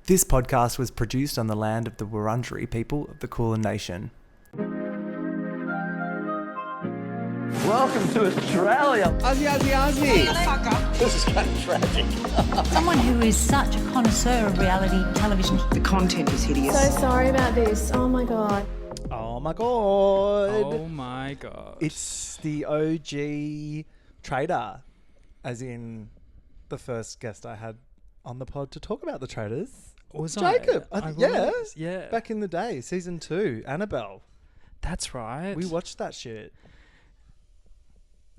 This podcast was produced on the land of the Wurundjeri people of the Kulin Nation. Welcome to Australia. Aussie. This is kind of tragic. Someone who is such a connoisseur of reality television. The content is hideous. So sorry about this. Oh my god. Oh my god. Oh my god. It's the OG Traitor, as in the first guest I had on the pod to talk about the Traitors. Was Jacob. I Yeah. was, yeah. Back in the day, season 2, Annabelle. That's right. We watched that shit.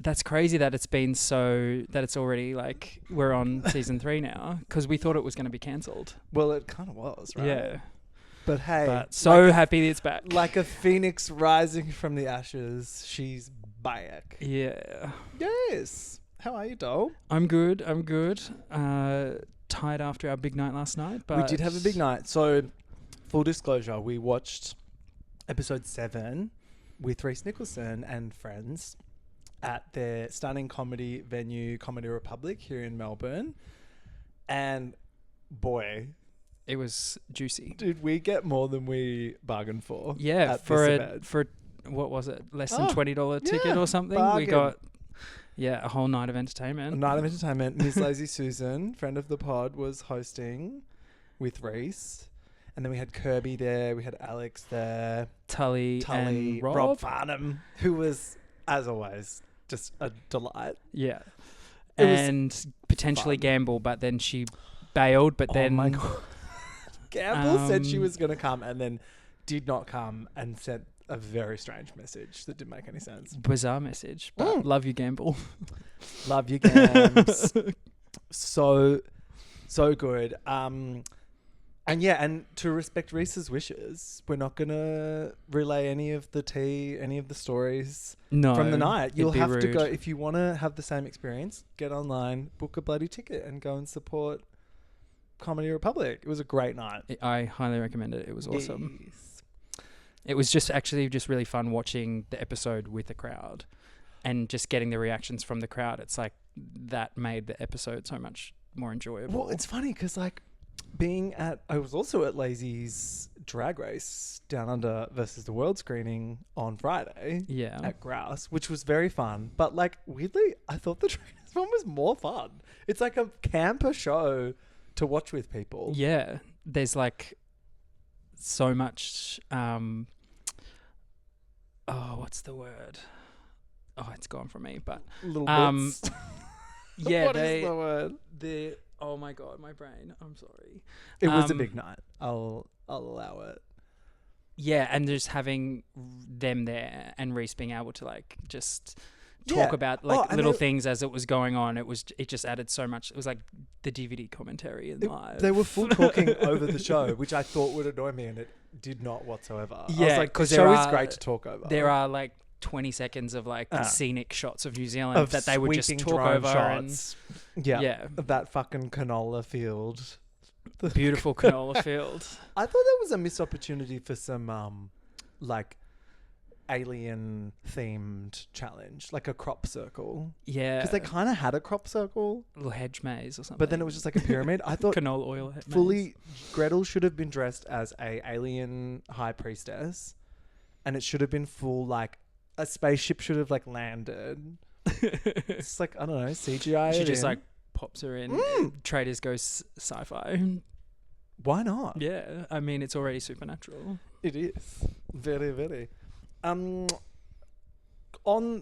That's crazy that it's been that it's already like we're on season 3 now because we thought it was going to be cancelled. Well, it kind of was, right? Yeah. But hey. But so happy it's back. Like a phoenix rising from the ashes, she's back. Yeah. Yes. How are you, doll? I'm good. Tired after our big night last night. But We did have a big night. So, full disclosure, we watched episode 7 with Rhys Nicholson and friends at their stunning comedy venue, Comedy Republic, here in Melbourne. And boy, it was juicy. did we get more than we bargained for. Yeah, at for this a event. for what was it? Less than $20 ticket yeah, or something. bargain. We got a whole night of entertainment. A night of entertainment. Miss Lazy Susan, friend of the pod, was hosting with Rhys. And then we had Kirby there. We had Alex there. Tully and Rob Farnham, who was, as always, just a delight. Yeah. It was And potentially fun. Gamble, but then she bailed. But then Oh my God. Gamble said she Um, was going to come and then did not come and sent a very strange message that didn't make any sense. bizarre message. But love you, Gamble. Love you, Gams. so good. And to respect Rhys's wishes, we're not going to relay any of the tea, any of the stories No. from the night. You'll it'd be have to rude. go, if you want to have the same experience, get online, book a bloody ticket and go and support Comedy Republic. It was a great night. I highly recommend it. It was awesome. Yes. It was just really fun watching the episode with the crowd and just getting the reactions from the crowd. It's like that made the episode so much more enjoyable. Well, it's funny because I was also at Lazy's Drag Race Down Under versus the World screening on Friday. Yeah. At Grouse, which was very fun. But weirdly, I thought the Traitors one was more fun. It's like a camper show to watch with people. Yeah. There's so much what's the word? Oh, it's gone from me, but Little bits. yeah, What is the word? oh my god, my brain. I'm sorry. It was a big night. I'll allow it. Yeah, and just having them there and Rhys being able to just talk Yeah. about and little they- things as it was going on. It just added so much. It was like the DVD commentary in live. They were full talking over the show, which I thought would annoy me, and it did not whatsoever. I was Yeah, like, 'cause the there show is are- great to talk over. There are 20 seconds of scenic shots of New Zealand Of that they would just sweeping talk drone over shots. Yeah. Of that fucking canola field. and beautiful canola field. I thought there was a missed opportunity for some alien themed challenge, like a crop circle, Yeah, because they kind of had a crop circle, little hedge maze or something. but then it was just like a pyramid. I thought canola oil maze. fully Gretel should have been dressed as a alien high priestess, and it should have been full a spaceship should have landed. It's I don't know, CGI. She it just in. pops her in. Traitors goes sci-fi. Why not? Yeah, I mean it's already supernatural. It is very, very. On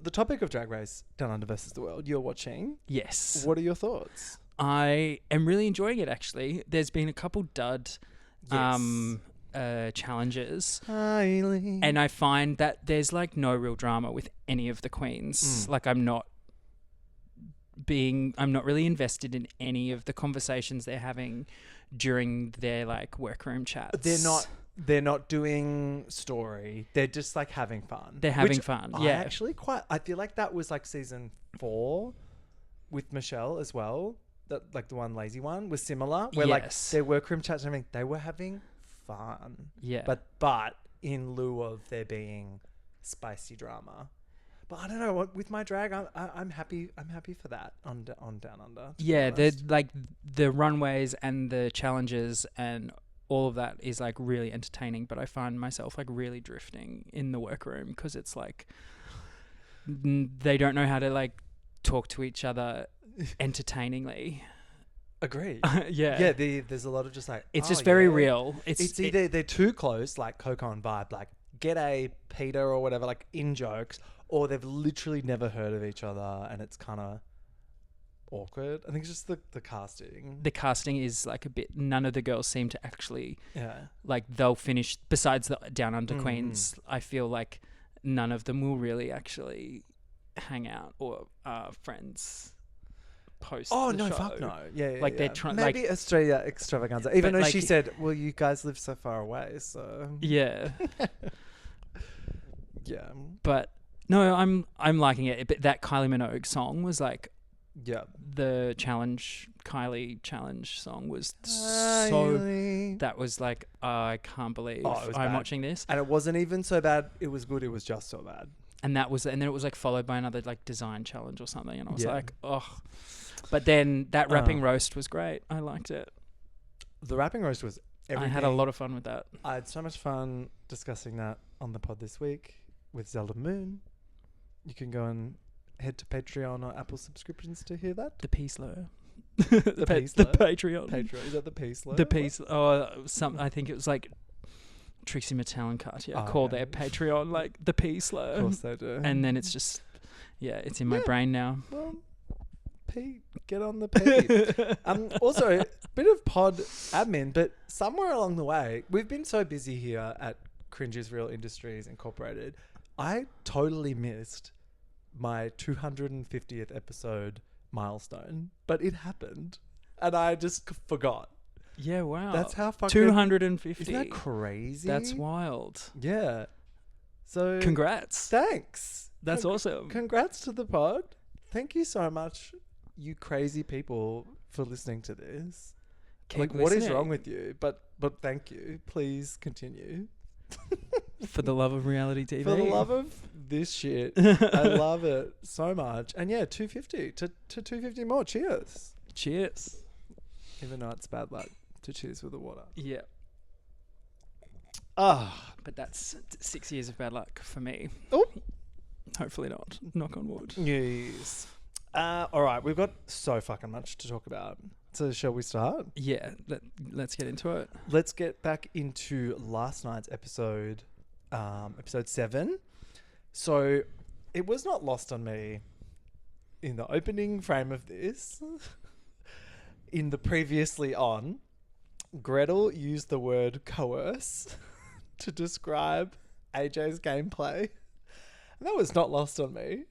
the topic of Drag Race Down Under versus the World, you're watching. Yes, What are your thoughts? I am really enjoying it. Actually, there's been a couple dud Yes. challenges. Highly. And I find that there's no real drama with any of the queens. I'm not really invested in any of the conversations they're having during their workroom chats. They're not doing story. They're just having fun. They're having fun. Yeah. I feel like that was season 4 with Michelle as well. That the one lazy one was similar. Where Yes. their workroom chats and everything, they were having fun. Yeah. But in lieu of there being spicy drama. But I don't know what with my drag. I'm happy. I'm happy for that on Down Under. Yeah, the runways and the challenges and all of that is like really entertaining. But I find myself like really drifting in the workroom because it's like they don't know how to like talk to each other entertainingly. Agree. Yeah. There's a lot of just like it's just very real. It's either they're too close, like Coco and Vibe, like get a Peter or whatever, like in jokes, or they've literally never heard of each other, and it's kind of awkward. I think it's just the casting. The casting is like a bit. None of the girls seem to actually. Yeah. Like they'll finish. Besides the Down Under queens, I feel like none of them will really actually hang out or are friends. Post Oh the no! show. Fuck no! Yeah, Like they're trying. Maybe Like, Australia extravaganza. Even but though like- she said, "Well, you guys live so far away, so yeah, yeah, but no, I'm liking it. But that Kylie Minogue song was like yeah." the Kylie challenge song was Kylie. that was like I can't believe Oh, it was I'm bad. watching this. And it wasn't even so bad. It was good. It was just so bad. And then it was like followed by another like design challenge or something, and I was Yeah. like, oh. But then that rapping roast was great. I liked it. The rapping roast was everything. I had a lot of fun with that. I had so much fun discussing that on the pod this week with Zelda Moon. You can go and head to Patreon or Apple subscriptions to hear that. The Peace-Lur. The The Patreon. Patreon. Is that the Peace? The Peace. Oh, I think it was like Trixie Mattel and Cartier called their Patreon like the Peace-Lur. Of course they do. And then it's just, it's in my brain now. Well, Pete, get on the Pete. Also, bit of pod admin, but somewhere along the way, we've been so busy here at Cringe's Real Industries Incorporated. I totally missed my 250th episode milestone, but it happened, and I just forgot. Yeah, wow. That's how fucking 250. Isn't that crazy? That's wild. Yeah. So Congrats. thanks. That's awesome. Congrats to the pod. Thank you so much, you crazy people, for listening to this. Keep What is listening. wrong with you? But thank you. Please continue. For the love of reality TV. For the love of this shit. I love it so much. And yeah, 250 to 250 more. Cheers. Cheers. Even though it's bad luck to cheers with the water. Yeah. But that's 6 years of bad luck for me. Oh. Hopefully not. Knock on wood. Yes. All right. We've got so fucking much to talk about. So shall we start? Yeah. Let's get into it. Let's get back into last night's episode, episode 7. So it was not lost on me in the opening frame of this, in the previously on, Gretel used the word coerce to describe AJ's gameplay. And that was not lost on me.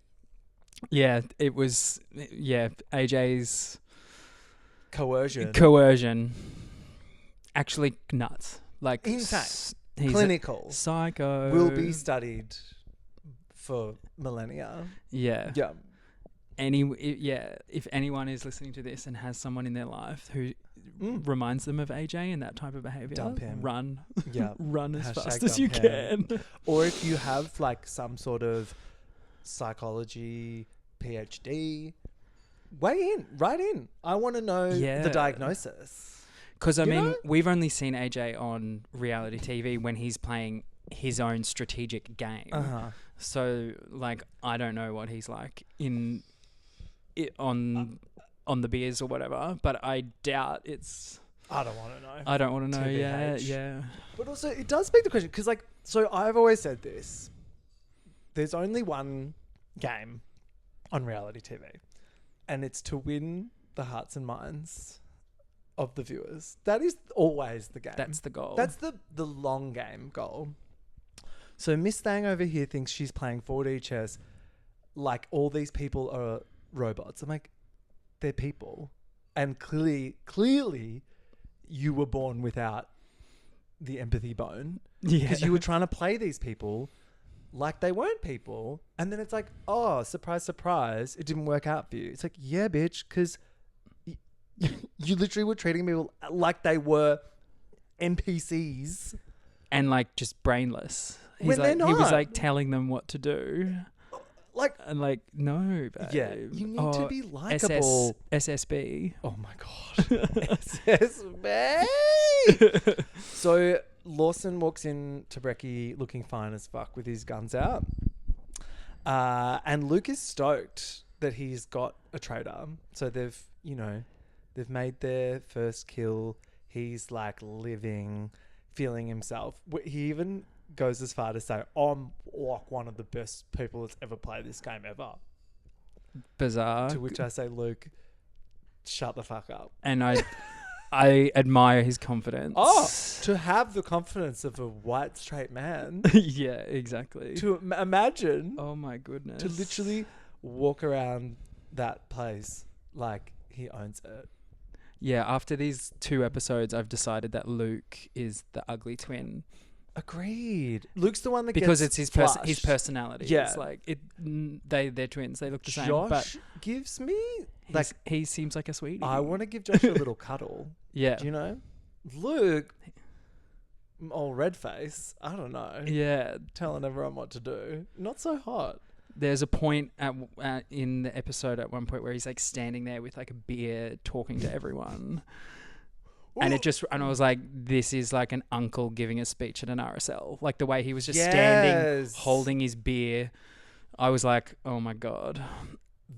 Yeah, it was. Yeah, AJ's Coercion. Actually nuts. Like Insane. He's Clinical. psycho. Will be studied for millennia. Yeah. Yeah. If anyone is listening to this and has someone in their life who reminds them of AJ and that type of behavior, Dump him. Run. Yeah. Run as Hashtag fast as you dump him. can. Or if you have like some sort of psychology PhD, write in. I want to know the diagnosis. Because, I You mean, know? we've only seen AJ on reality TV when he's playing his own strategic game. Uh-huh. So, like, I don't know what he's like on the beers or whatever, but I doubt it's... I don't want to know. I don't want to know. TBH. Yeah. But also, it does beg the question, because, like, so I've always said this. There's only one game on reality TV, and it's to win the hearts and minds of the viewers. That is always the game. That's the goal. That's the long game goal. So Miss Thang over here thinks she's playing 4D chess like all these people are robots. I'm like, they're people. And clearly you were born without the empathy bone. Yeah. Because you were trying to play these people like they weren't people. And then it's like, oh, surprise, surprise. It didn't work out for you. It's like, yeah, bitch, because you literally were treating people like they were NPCs. And, like, just brainless. When they're He was, not. like, telling them what to do. Like, And like, no, babe. yeah, you need to be likable. SSB. Oh my god. SSB. So Lawson walks in to Brecky looking fine as fuck with his guns out. And Luke is stoked that he's got a traitor. So they've made their first kill. He's like living, feeling himself. He even goes as far to say, I'm like one of the best people that's ever played this game ever. Bizarre. To which I say, Luke, shut the fuck up. And I admire his confidence. Oh, to have the confidence of a white straight man. Yeah, exactly. To imagine. Oh my goodness. To literally walk around that place like he owns it. Yeah, after these 2 episodes, I've decided that Luke is the ugly twin. Agreed. Luke's the one that because gets it's flushed. his personality. Yeah. It's like they're twins. They look the same. Josh But gives me like he seems like a sweetie. I want to give Josh a little cuddle. Yeah. Do you know? Luke, old red face. I don't know. Yeah. Telling everyone what to do. Not so hot. There's a point in the episode at one point where he's like standing there with like a beer talking to everyone. And I was like, this is like an uncle giving a speech at an RSL. Like the way he was just standing, holding his beer. I was like, oh my God.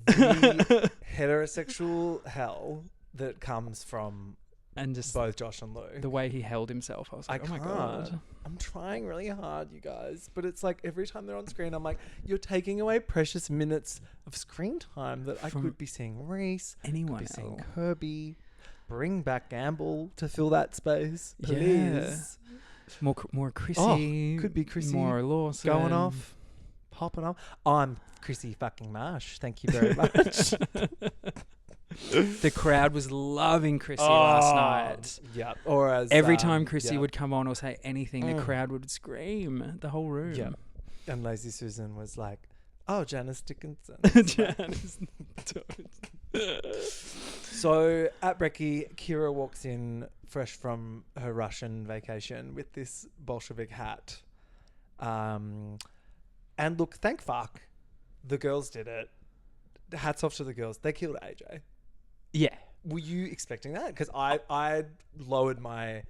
The heterosexual hell that comes from and just both Josh and Luke. The way he held himself. I was like, oh my God. I'm trying really hard, you guys. But it's like every time they're on screen, I'm like, you're taking away precious minutes of screen time that I could be seeing Rhys. Anyone else. Seeing else. Kirby. Bring back Gamble to fill that space, please. Yeah. More Krissy. Oh, could be Krissy. More Lawson. Going off. Popping off. I'm Krissy fucking Marsh. Thank you very much. The crowd was loving Krissy last night. Yeah. Or as every time Krissy would come on or say anything, the crowd would scream. The whole room. Yeah. And Lazy Susan was like, oh, Janice Dickinson. Janice. So at Brecky, Kira walks in fresh from her Russian vacation with this Bolshevik hat. And look, thank fuck, the girls did it. Hats off to the girls. They killed AJ. Yeah. Were you expecting that? Because I lowered my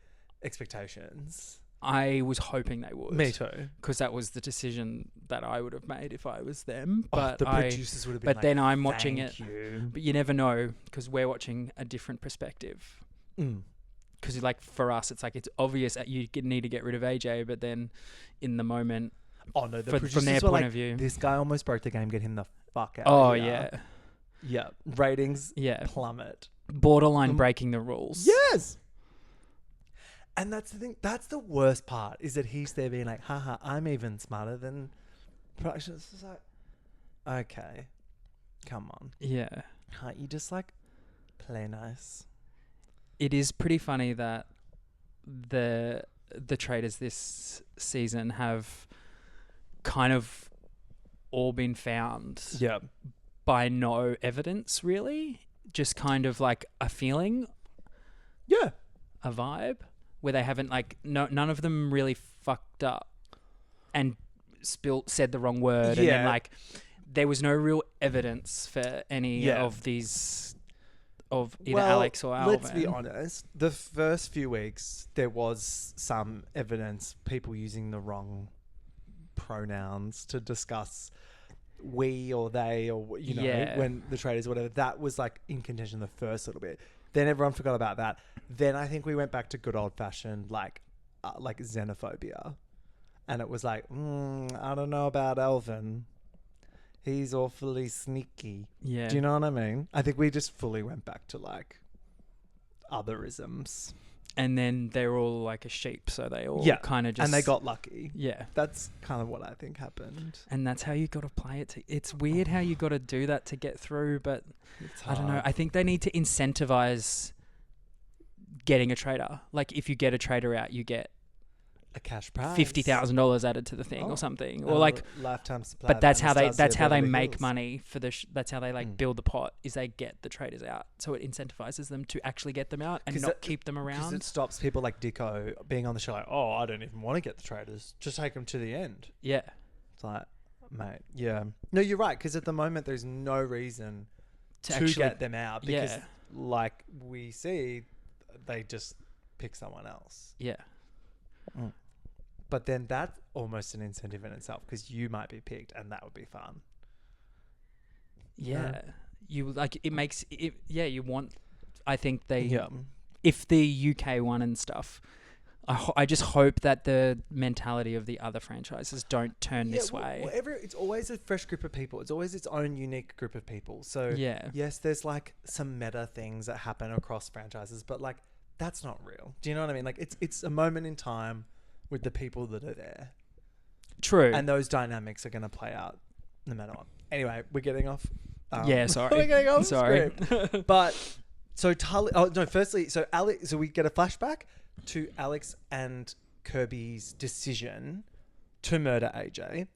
expectations. I was hoping they would. Me too. Because that was the decision that I would have made if I was them. But the producers would have been But like, then I'm watching it. Thank you. But you never know because we're watching a different perspective. Because like for us, it's like it's obvious that you need to get rid of AJ, but then in the moment, oh no, the from their point of view, this guy almost broke the game. Get him the fuck out. Oh of here. Yeah. Ratings. Plummet. Borderline breaking the rules. Yes. And that's the thing. That's the worst part is that he's there being like, haha, I'm even smarter than production. It's just like, okay, come on. Yeah. Can't you just like play nice? It is pretty funny that the traitors this season have kind of all been found by no evidence, really. Just kind of like a feeling. Yeah. A vibe. Where they haven't none of them really fucked up and said the wrong word. And then there was no real evidence for any of these, of either Alex or Alvin. Let's be honest. The first few weeks, there was some evidence, people using the wrong pronouns to discuss we or they or, when the traitors, whatever. That was like in contention the first little bit. Then everyone forgot about that. Then I think we went back to good old fashioned like xenophobia, and it was like, I don't know about Alvin. He's awfully sneaky. Yeah. Do you know what I mean? I think we just fully went back to like otherisms. And then they were all like a sheep, so they all kind of just... And they got lucky. Yeah. That's kind of what I think happened. And that's how you got to play it. It's weird how you got to do that to get through, but I don't know. I think they need to incentivize getting a traitor. Like if you get a traitor out, you get a cash prize, $50,000 added to the thing or something, or like lifetime supply. But that's how they make money for the. That's how they build the pot. Is they get the traitors out, so it incentivizes them to actually get them out and not keep them around. Because it stops people like Dicko being on the show like, oh, I don't even want to get the traitors. Just take them to the end. Yeah, it's like, mate. Yeah. No, you're right. Because at the moment, there's no reason to actually get them out. Because, Yeah. like we see, they just pick someone else. Yeah. But then that's almost an incentive in itself because you might be picked, and that would be fun. Yeah. You like it makes it. Yeah. You want. I think they. Yeah. If the UK one and stuff. I just hope that the mentality of the other franchises don't turn this way. It's always a fresh group of people. It's always its own unique group of people. So Yeah. yes, there's like some meta things that happen across franchises, but like that's not real. Do you know what I mean? Like it's a moment in time with the people that are there. True. And those dynamics are going to play out no matter what. Anyway, we're getting off. Yeah, sorry. We're getting off Sorry. script. But so Tully. Oh no! Firstly, so Alex. So we get a flashback to Alex and Kirby's decision to murder AJ,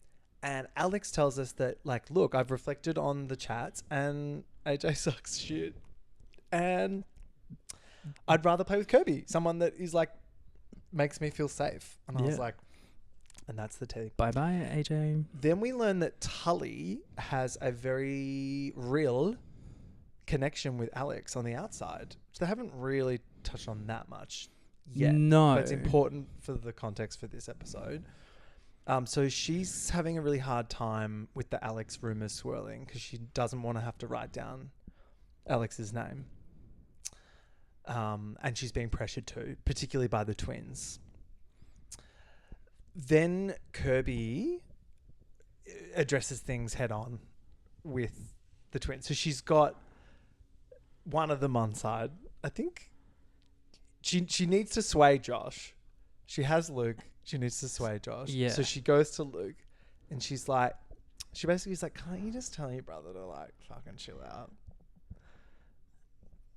and Alex tells us that, like, look, I've reflected on the chats, and AJ sucks shit, and I'd rather play with Kirby, someone that is like makes me feel safe. And I was like, and that's the tea. Bye bye, AJ. Then we learn that Tully has a very real connection with Alex on the outside. So they haven't really touched on that much yet. No. But it's important for the context for this episode. So she's having a really hard time with the Alex rumors swirling because she doesn't want to have to write down Alex's name. And she's being pressured to, particularly by the twins. Then Kirby addresses things head on with the twins. So she's got one of them on side. I think she needs to sway Josh. She has Luke. She needs to sway Josh. Yeah. So she goes to Luke and she's like, she basically is like, can't you just tell your brother to like fucking chill out?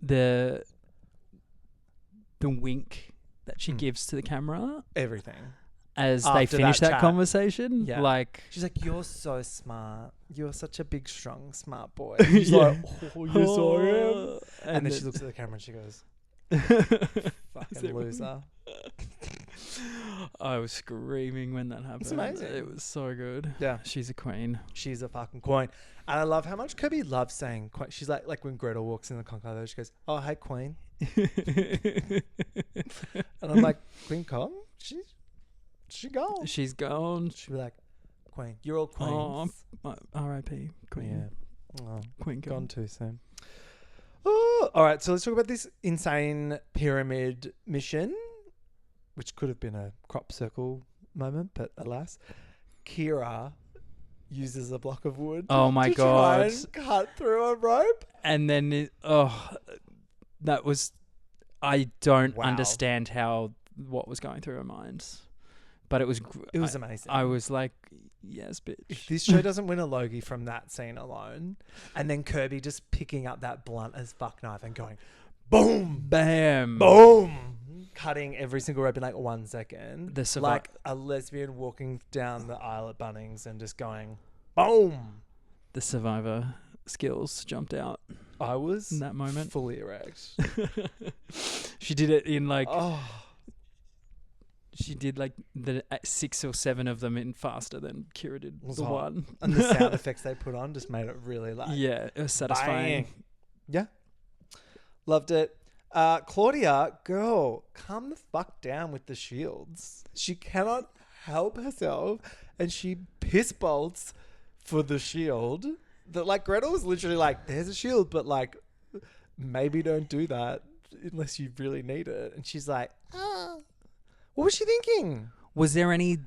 The wink that she gives to the camera Everything. as After they finish that that chat. conversation. Yeah. Like, She's like, you're so smart. You're such a big, strong, smart boy. He's like, oh, you saw him? And then she looks at the camera and she goes, fucking loser. I was screaming when that happened. It's amazing. It was so good. Yeah. She's a queen. She's a fucking queen. And I love how much Kirby loves saying queen. She's like when Gretel walks in the conclave, she goes, oh, hey, queen. And I'm like, Queen Kong? She gone. She's gone. She'll be like, queen. You're all queens. R.I.P. Queen. Yeah. Oh, Queen gone too soon. Oh, all right, so let's talk about this insane pyramid mission, which could have been a crop circle moment, but alas, Kira uses a block of wood. Oh my to God. try and cut through a rope. And then, that was... I don't Wow. understand what was going through her mind. But it was... It was amazing. I was like, yes, bitch. If this show doesn't win a Logie from that scene alone, and then Kirby just picking up that blunt as fuck knife and going, boom, Bam. boom, cutting every single rope in like 1 second. Like a lesbian walking down the aisle at Bunnings and just going, boom. The survivor skills jumped out I was in that moment. fully erect. She did it in like... Oh, She did like the 6 or 7 of them in faster than Kira did was the hot. one. And the sound effects they put on just made it really like, Yeah, it was satisfying. bang. Yeah. Loved it. Claudia, girl, calm the fuck down with the shields. She cannot help herself and she piss bolts for the shield. That like Gretel was literally like, there's a shield, but like maybe don't do that unless you really need it. And she's like, what was she thinking? Was there any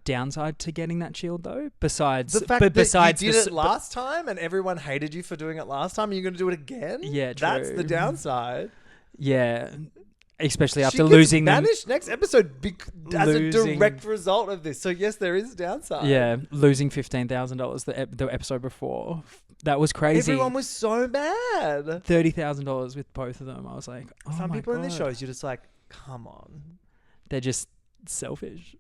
downside to getting that shield though? Besides The fact that you did it last time and everyone hated you for doing it last time, and you're going to do it again? Yeah, That's true. the downside. Yeah, especially after She gets losing them. banished next episode as a Losing- direct result of this. So yes, there is a downside. Yeah, losing $15,000 the episode before. That was crazy. Everyone was so mad. $30,000 with both of them. I was like, oh Some my people in the God. shows, you're just like, come on. They're just selfish.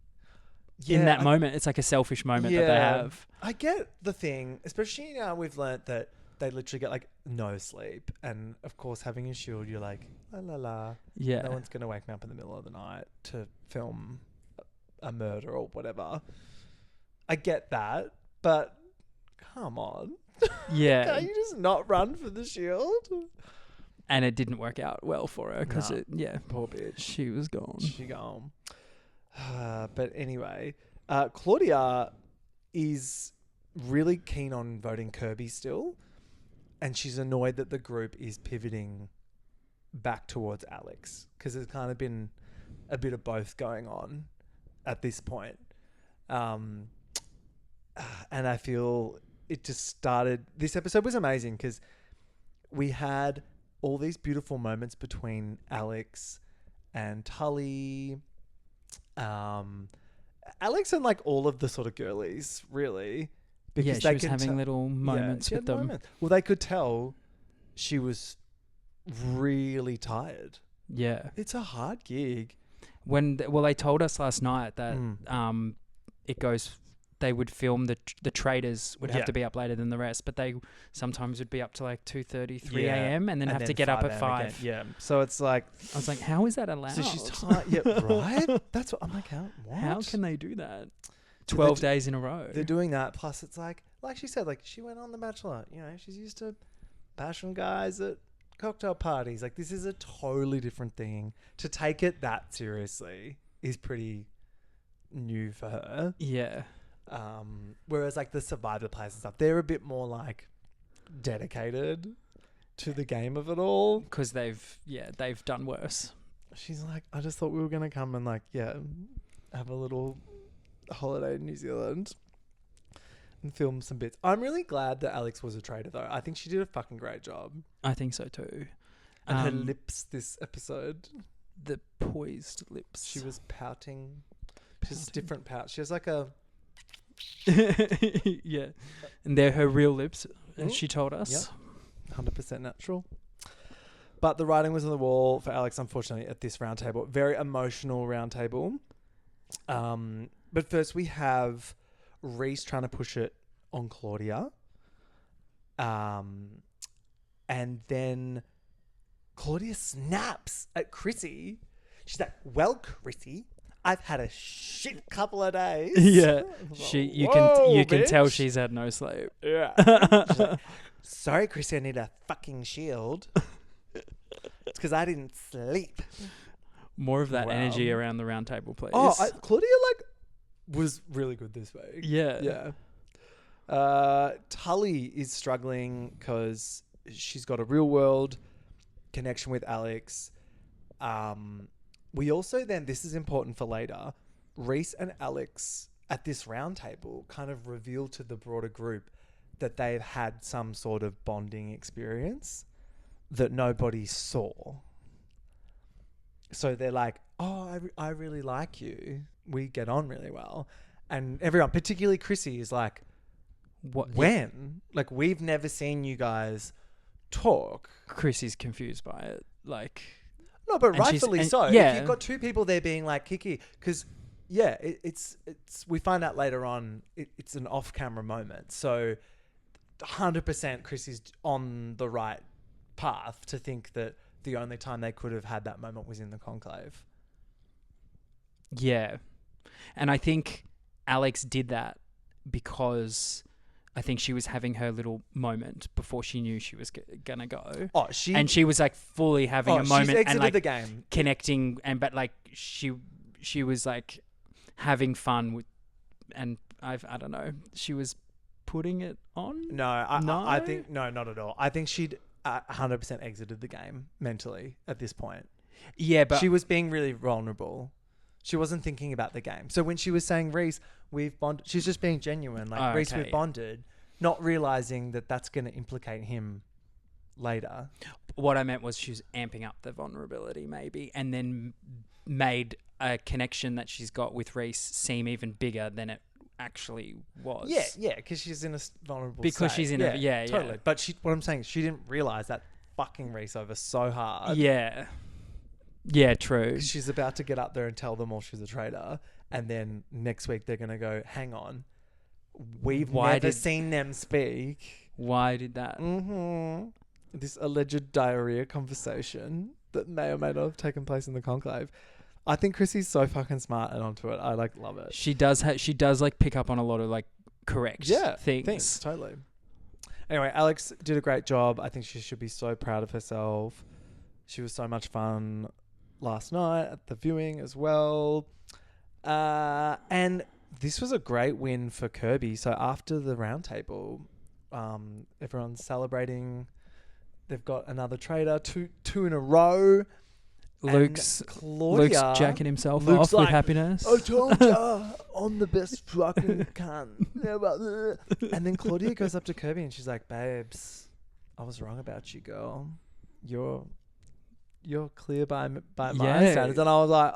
Yeah, in that moment, it's like a selfish moment that they have. I get the thing, especially now we've learnt that they literally get like no sleep. And of course, having a shield, you're like, la la la. Yeah. No one's going to wake me up in the middle of the night to film a murder or whatever. I get that. But come on. Yeah. Can't you just not run for the shield? And it didn't work out well for her because No. Poor bitch. she was gone. She gone. But anyway, Claudia is really keen on voting Kirby still. And she's annoyed that the group is pivoting back towards Alex. Because there's kind of been a bit of both going on at this point. And I feel it just started... This episode was amazing because we had all these beautiful moments between Alex and Tully. Alex and like all of the sort of girlies, really. Because she was having little moments with them. Well, they could tell she was really tired. Yeah. It's a hard gig. They told us last night that it goes... They would film the Traitors would have to be up later than the rest, but they sometimes would be up to like 2:30, 3 a.m. and then have to get up at 5. Yeah. So it's like... I was like, how is that allowed? So she's tired. Yeah, right? That's what... I'm like, what? How can they do that? 12 days in a row. They're doing that. Plus it's like she said, like she went on The Bachelor. You know, she's used to bashing guys at cocktail parties. Like this is a totally different thing. To take it that seriously is pretty new for her. Yeah. Whereas like the Survivor players and stuff, they're a bit more like dedicated to the game of it all. Because they've done worse. She's like, I just thought we were going to come and like, have a little holiday in New Zealand and film some bits. I'm really glad that Alex was a traitor though. I think she did a fucking great job. I think so too. And her lips this episode. The poised lips. She was pouting. She's different pout. She has like a... Yeah. And they're her real lips, as she told us. Yep. 100% natural. But the writing was on the wall for Alex, unfortunately, at this round table. Very emotional round table. But first we have Rhys trying to push it on Claudia. And then Claudia snaps at Krissy. She's like, well, Krissy, I've had a shit couple of days. Yeah. You can tell bitch. she's had no sleep. Yeah. She's like, sorry, Krissy, I need a fucking shield. It's because I didn't sleep. More of that energy around the round table, please. Claudia was really good this week. Yeah. Tully is struggling because she's got a real world connection with Alex. We also then, this is important for later, Rhys and Alex at this round table kind of reveal to the broader group that they've had some sort of bonding experience that nobody saw. So they're like, oh, I really like you. We get on really well. And everyone, particularly Krissy, is like, what? When? Like, we've never seen you guys talk. Krissy's confused by it. Like... No, but rightfully so. Yeah. If you've got two people there being like Kiki, because it's we find out later on it's an off-camera moment. So 100% Krissy's on the right path to think that the only time they could have had that moment was in the conclave. Yeah. And I think Alex did that because I think she was having her little moment before she knew she was gonna go. And she was like fully having a moment and like the game, connecting, but like she was like having fun with, and I don't know, she was putting it on. No, I think no, not at all. I think she'd 100% exited the game mentally at this point. Yeah, but she was being really vulnerable. She wasn't thinking about the game. So when she was saying, Rhys, we've bonded, she's just being genuine. Like, Rhys, we've bonded, not realizing that that's going to implicate him later. What I meant was she was amping up the vulnerability maybe, and then made a connection that she's got with Rhys seem even bigger than it actually was. Yeah, because she's in a vulnerable because state. she's in totally. Yeah. But what I'm saying is she didn't realize that fucking Rhys over so hard. Yeah, true. She's about to get up there and tell them all she's a traitor. And then next week they're going to go, hang on. We've never seen them speak. Why did that? Mm-hmm. This alleged diarrhea conversation that may or may not have taken place in the conclave. I think Krissy's so fucking smart and onto it. I love it. She does like pick up on a lot of like correct things. Totally. Anyway, Alex did a great job. I think she should be so proud of herself. She was so much fun last night at the viewing as well. And this was a great win for Kirby. So after the round table, everyone's celebrating. They've got another traitor, two in a row. Luke's jacking himself Luke's off with happiness. I told ya, I'm the best fucking cunt. And then Claudia goes up to Kirby and she's like, babes, I was wrong about you, girl. You're clear by my standards. And I was like,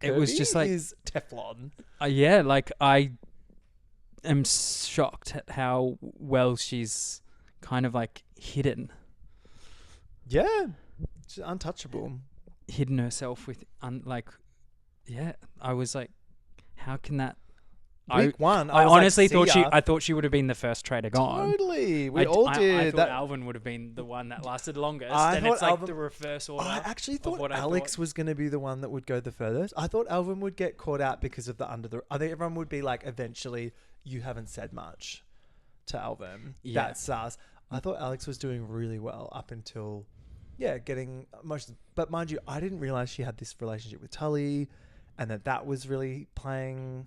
it was just like is Teflon. Like I am shocked at how well she's kind of like hidden. Yeah. She's untouchable. Hidden herself with I was like, how can that? Week one, I honestly like, thought she would have been the first traitor gone. Totally, we all did. I thought Alvin would have been the one that lasted longest. And it's like the reverse order. I actually thought Alex was going to be the one that would go the furthest. I thought Alvin would get caught out because of the I think everyone would be like, eventually, you haven't said much to Alvin. Yeah. That's sus. I thought Alex was doing really well up until. Yeah, getting most. But mind you, I didn't realize she had this relationship with Tully, and that was really playing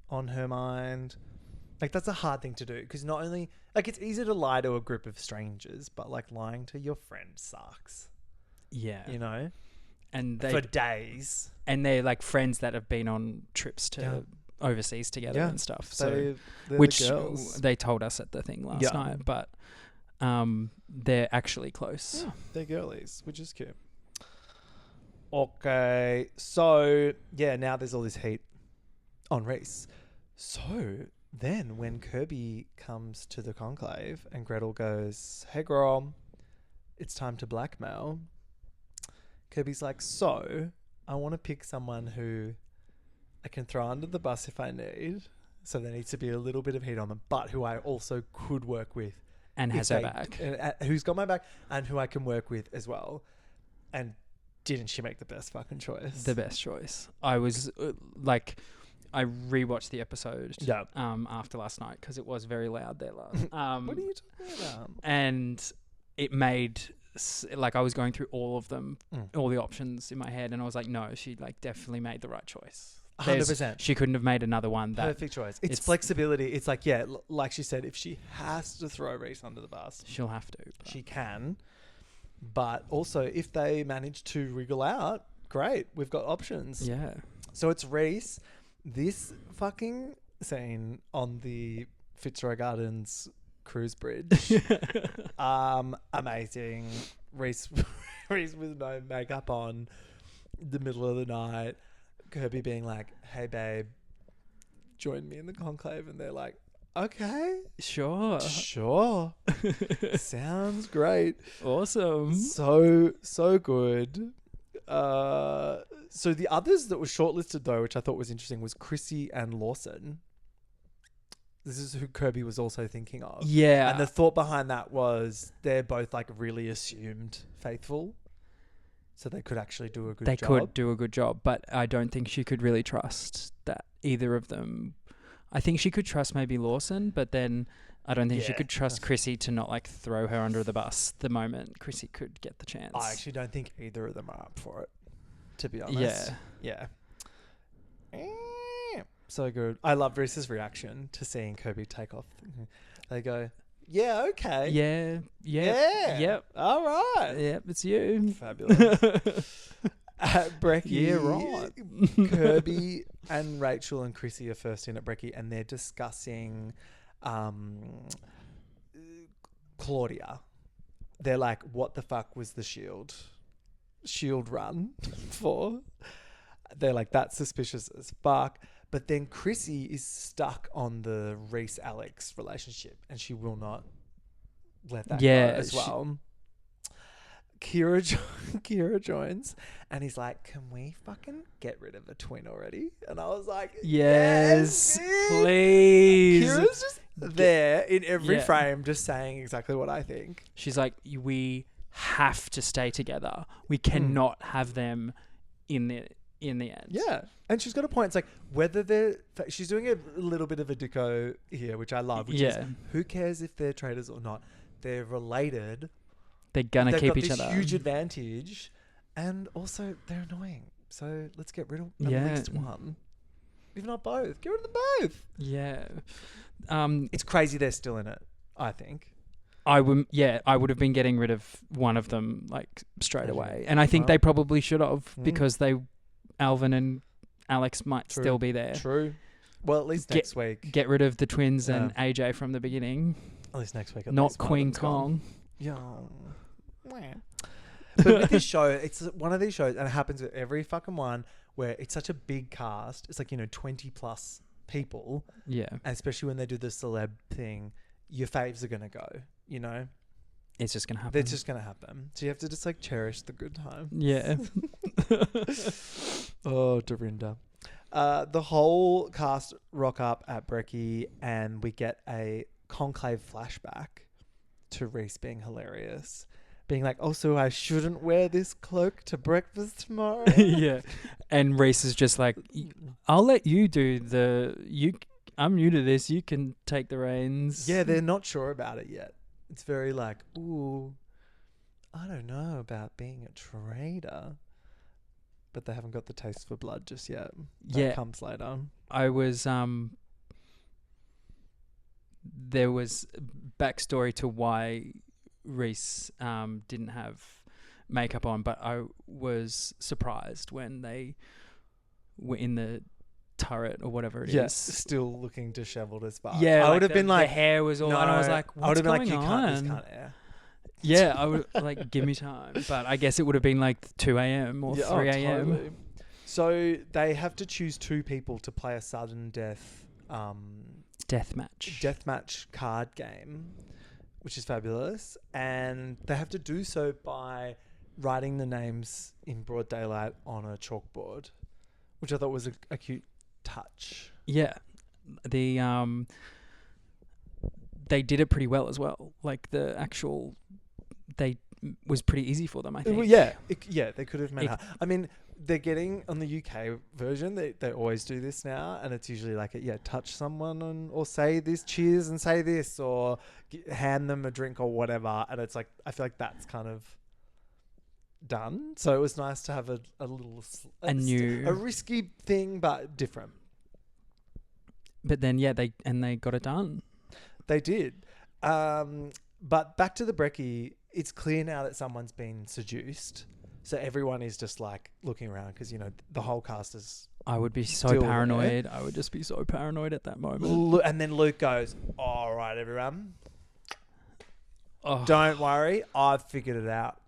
on her mind. Like, that's a hard thing to do because not only like it's easy to lie to a group of strangers, but like lying to your friend sucks. Yeah, you know, and for days, and they're like friends that have been on trips to overseas together and stuff. So, which they told us at the thing last night, but. They're actually close. Yeah, they're girlies, which is cute. Okay, so now there's all this heat on Rhys. So then when Kirby comes to the conclave and Gretel goes, hey girl, it's time to blackmail. Kirby's like, so I want to pick someone who I can throw under the bus if I need. So there needs to be a little bit of heat on them, but who I also could work with. And has her back. Who's got my back and who I can work with as well. And didn't she make the best fucking choice? The best choice. I was I rewatched the episode after last night because it was very loud there last. What are you talking about? And it made I was going through all of them, all the options in my head, and I was like, no, she definitely made the right choice. 100%. She couldn't have made another one. Perfect choice. It's flexibility. It's like, like she said, if she has to throw Rhys under the bus, she'll have to. She can. But also, if they manage to wriggle out, great. We've got options. Yeah. So it's Rhys. This fucking scene on the Fitzroy Gardens cruise bridge. Amazing. Rhys with no makeup on, the middle of the night. Kirby being like, hey babe, join me in the conclave, and they're like, okay, sure sounds great, awesome, so good. So the others that were shortlisted though, which I thought was interesting, was Krissy and Lawson. This is who Kirby was also thinking of. Yeah, and the thought behind that was they're both like really assumed faithful. So they could actually do a good job. They could do a good job, but I don't think she could really trust that either of them. I think she could trust maybe Lawson, but then I don't think she could trust Krissy to not throw her under the bus the moment Krissy could get the chance. I actually don't think either of them are up for it, to be honest. Yeah. So good. I love Rhys's reaction to seeing Kirby take off. They go, yeah, okay. Yeah. Yep. All right. Yep, it's you. Fabulous. Brecky. Yeah, right. Kirby and Rachel and Krissy are first in at Brecky, and they're discussing Claudia. They're like, what the fuck was the shield run for? They're like, that's suspicious as fuck. But then Krissy is stuck on the Rhys-Alex relationship, and she will let that go as well. Kira joins, and he's like, can we fucking get rid of a twin already? And I was like, yes please. Kira's just there in every frame just saying exactly what I think. She's like, we have to stay together. We cannot have them in in the end. Yeah. And she's got a point. It's like she's doing a little bit of a Dicko here, which I love, which is who cares if they're traitors or not? They're related. They're going to keep each other. They've got this huge advantage. And also, they're annoying. So let's get rid of at least one. If not both. Get rid of them both. Yeah. It's crazy they're still in it, I think. I would have been getting rid of one of them like straight away. And I think they probably should have because Alvin and Alex might still be there. True. Well, at least next week. Get rid of the twins and AJ from the beginning. At least next week. Not Queen Kong. Yeah. But with this show, it's one of these shows, and it happens with every fucking one, where it's such a big cast. It's like, 20 plus people. Yeah. And especially when they do the celeb thing, your faves are going to go, It's just going to happen. It's just going to happen. So you have to just like cherish the good time. Yeah. Oh, Dorinda. The whole cast rock up at Brekkie and we get a conclave flashback to Rhys being hilarious. Being like, so I shouldn't wear this cloak to breakfast tomorrow. Yeah. And Rhys is just like, I'll let you do I'm new to this. You can take the reins. Yeah, they're not sure about it yet. It's very like, ooh, I don't know about being a traitor. But they haven't got the taste for blood just yet. That comes later. I was, there was backstory to why Rhys didn't have makeup on, but I was surprised when they were in the turret or whatever it is. Still looking disheveled as fuck. Yeah, I would have been like, the hair was all, and I was like, what's going on? This can't air. Yeah, I would like, give me time. But I guess it would have been like 2 a.m. or 3 a.m. Totally. So they have to choose 2 people to play a sudden death deathmatch card game, which is fabulous. And they have to do so by writing the names in broad daylight on a chalkboard, which I thought was a cute touch. Yeah. They did it pretty well as well. Like the actual, was pretty easy for them, I think. Well, yeah, they could have made it. I mean, they're getting on the UK version. They always do this now, and it's usually like, touch someone or say this, cheers, and say this, or hand them a drink or whatever. And it's like, I feel like that's kind of done. So it was nice to have a little a risky thing, but different. But then they got it done. They did. But back to the Brekkie, it's clear now that someone's been seduced. So everyone is just like looking around because, the whole cast is. I would be so paranoid. I would just be so paranoid at that moment. And then Luke goes, all right, everyone. Don't worry. I've figured it out.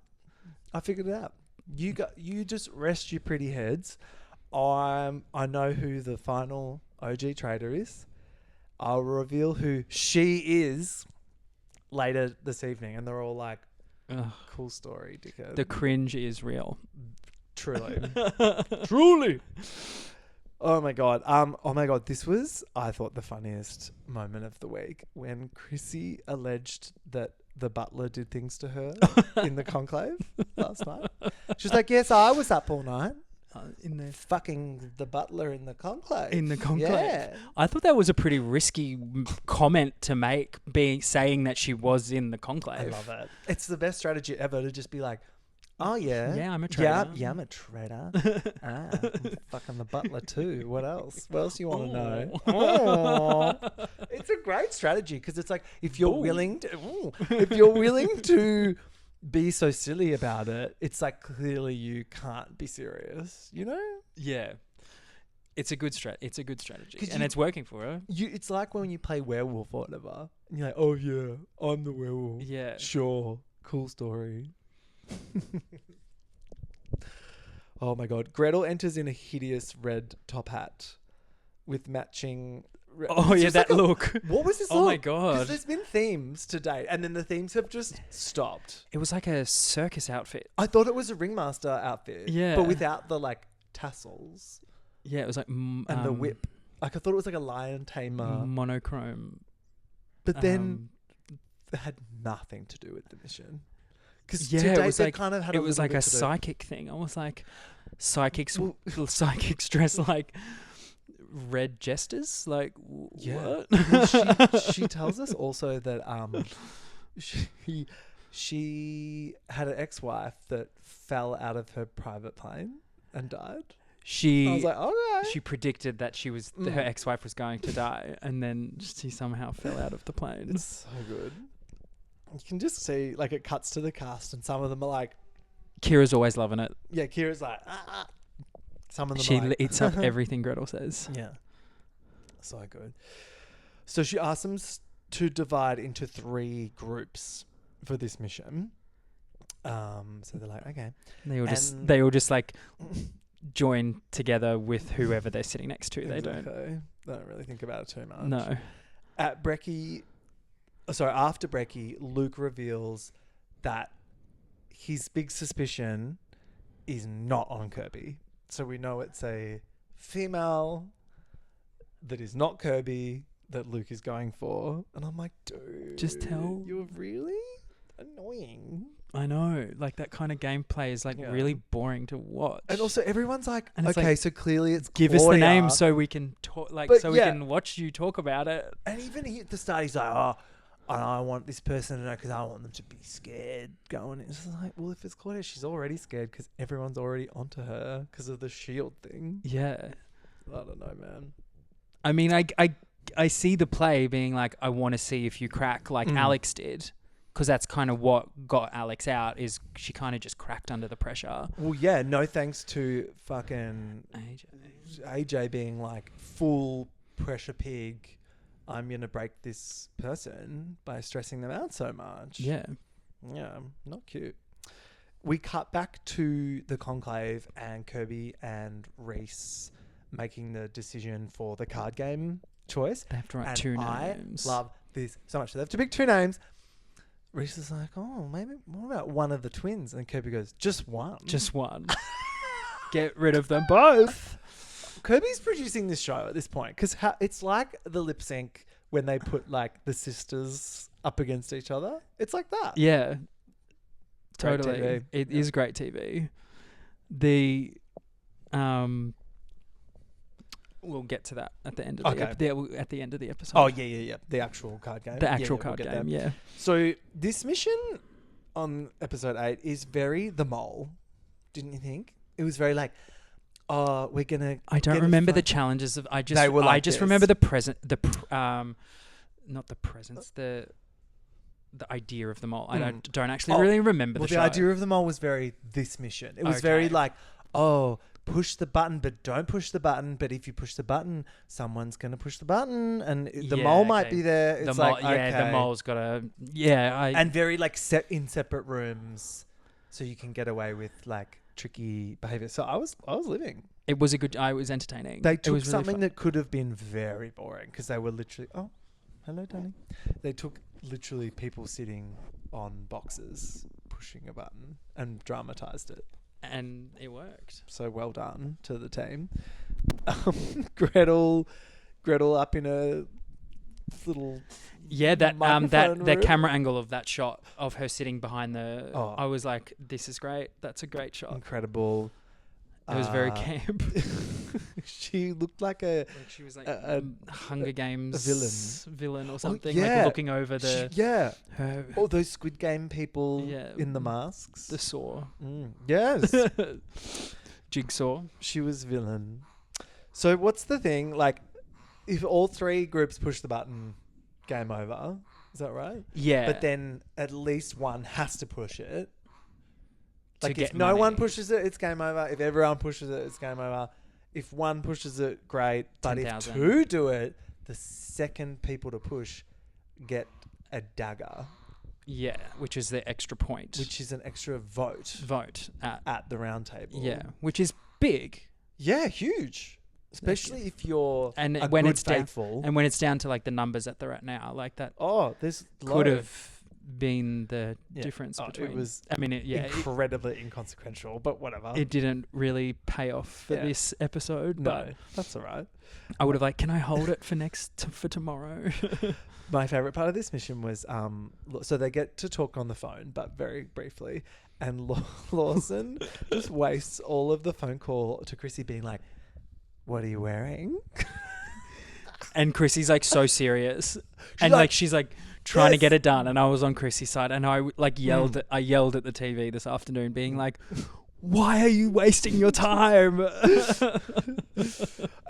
You just rest your pretty heads. I know who the final OG traitor is. I'll reveal who she is later this evening. And they're all like, cool story, Dicko. The cringe is real. Truly. Truly. Oh my God. This was, I thought, the funniest moment of the week when Krissy alleged that the butler did things to her in the conclave last night. She's like, yes, I was up all night. In the fucking the butler in the conclave. Yeah. I thought that was a pretty risky comment to make, saying that she was in the conclave. I love it. It's the best strategy ever to just be like, oh yeah. Yeah, I'm a traitor. Yeah, I'm a traitor. I'm fucking the butler too. What else? What else you want to know? Oh. It's a great strategy because it's like if you're willing to be so silly about it, it's like clearly you can't be serious, Yeah. It's a good strategy. And it's working for her. It's like when you play werewolf or whatever. And you're like, oh yeah, I'm the werewolf. Yeah. Sure. Cool story. Oh my God. Gretel enters in a hideous red top hat with matching... that look. What was this look? Oh my God. Because there's been themes today, and then the themes have just stopped. It was like a circus outfit. I thought it was a ringmaster outfit. Yeah. But without the tassels. Yeah, it was like... and the whip. Like I thought it was like a lion tamer. Monochrome. But then it had nothing to do with the mission. Because it was they like, kind of had it was like a psychic thing. I was like, psychics dress like red jesters. Like, what? Well, she tells us also that she had an ex-wife that fell out of her private plane and died. I was like, all right. She predicted that her ex-wife was going to die, and then she somehow fell out of the plane. It's so good. You can just see, like, it cuts to the cast, and some of them are like, Kira's always loving it. yeah, Kira's like, Some of them She are like, eats up everything Gretel says. yeah. So good. So she asks them to divide into 3 groups for this mission. So they're like, okay. They all just like join together with whoever they're sitting next to. They don't really think about it too much. No. After Brekkie, Luke reveals that his big suspicion is not on Kirby. So we know it's a female that is not Kirby that Luke is going for. And I'm like, dude, just tell. You're really annoying. I know. Like, that kind of gameplay is like really boring to watch. And also everyone's like, and okay, like, so clearly it's give Claudia. us the name so we can talk, like, But so we can watch you talk about it. And even he, at the start, he's like, oh, I want this person to know because I want them to be scared going in. It's like, well, if it's Claudia, she's already scared because everyone's already onto her because of the shield thing. Yeah. I don't know, man. I mean, I see the play being like, I want to see if you crack like Alex did, because that's kind of what got Alex out, is she kind of just cracked under the pressure. Well, yeah, no thanks to fucking AJ being like full pressure pig. I'm going to break this person by stressing them out so much. Yeah. Yeah, not cute. We cut back to the conclave and Kirby and Rhys making the decision for the card game choice. They have to write and 2 names. I love this so much. So they have to pick 2 names. Rhys is like, oh, maybe, what about one of the twins? And Kirby goes, just one. Just one. Get rid of them both. Kirby's producing this show at this point because it's like the lip sync when they put like the sisters up against each other. It's like that. Yeah. Great Totally. TV. It is great TV. We'll get to that at the end of at the end of the episode. Oh, yeah. The actual card game. The actual we'll card get game, there. yeah. So this mission on episode 8 is very The Mole, didn't you think? It was very like, oh, we're gonna. I don't remember the challenges of. I just remember the present. Not the presence. The idea of the mole. I don't actually really remember the show. The idea of the mole was very this mission. It was very like, oh, push the button, but don't push the button. But if you push the button, someone's gonna push the button, and the mole might be there. It's like, the mole's got to. Yeah, and very like set in separate rooms, so you can get away with like tricky behavior. So I was living. It was it was entertaining. They took really something that could have been very boring because they were literally, oh, hello, darling. They took literally people sitting on boxes, pushing a button, and dramatized it. And it worked. So well done to the team. Gretel up in a little that camera angle of that shot of her sitting behind the. Oh. I was like, this is great. That's a great shot. Incredible. It was very camp. She looked like she was like a Hunger Games villain or something. Yeah. Like looking over the all those Squid Game people in the masks. The Saw. Yes. Jigsaw. She was villain. So what's the thing? Like, if all 3 groups push the button, game over. Is that right? Yeah. But then at least one has to push it. Like, if money. no one pushes it, it's game over. If everyone pushes it, it's game over. If one pushes it, great. But 10,000. if 2 do it, the second people to push get a dagger. Yeah, which is the extra point. Which is an extra vote at the round table. Yeah, which is big. Yeah, huge. Especially if you're when it's faithful. And when it's down to like the numbers that they're at now, like that. Oh, there's could have been the Yeah. difference Oh, between? it was I mean, incredibly inconsequential, but whatever. it didn't really pay off for Yeah. this episode. But No, that's all right. I would have like, can I hold it for for tomorrow? My favorite part of this mission was so they get to talk on the phone, but very briefly, and Lawson just wastes all of the phone call to Krissy being like, "What are you wearing?" And Krissy's like so serious, and like, like she's like trying to "Yes." get it done, and I was on Krissy's side, and I yelled at the TV this afternoon, being like, "Why are you wasting your time?"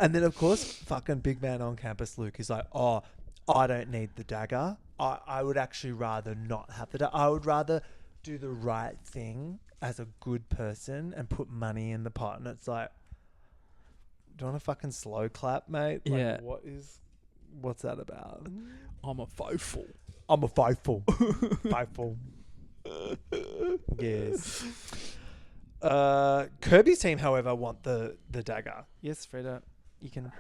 And then of course, fucking big man on campus Luke is like, "Oh, I don't need the dagger. I would actually rather not have the dagger. I would rather do the right thing as a good person and put money in the pot." And it's like, do you want a fucking slow clap, mate? Like, Yeah. What's that about? I'm a faithful. I'm a faithful. Faithful. Yes. Kirby's team, however, want the dagger. Yes, Freda, you can.